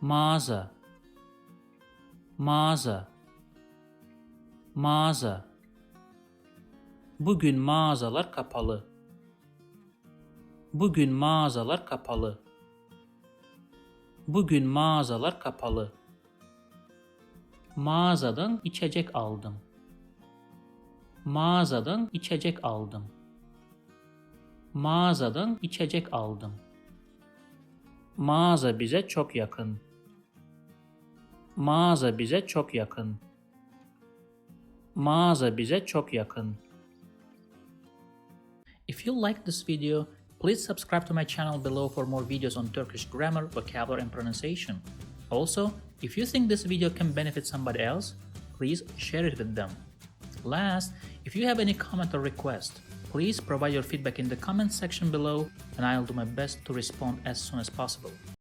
Mağaza, mağaza, mağaza. Bugün mağazalar kapalı. Bugün mağazalar kapalı. Bugün mağazalar kapalı. Mağazadan içecek aldım. Mağazadan içecek aldım. Mağazadan içecek aldım. Mağaza bize çok yakın. Mağaza bize çok yakın. Mağaza bize çok yakın. If you like this video, please subscribe to my channel below for more videos on Turkish grammar, vocabulary and pronunciation. Also, if you think this video can benefit somebody else, please share it with them. Last, if you have any comment or request, please provide your feedback in the comment section below and I'll do my best to respond as soon as possible.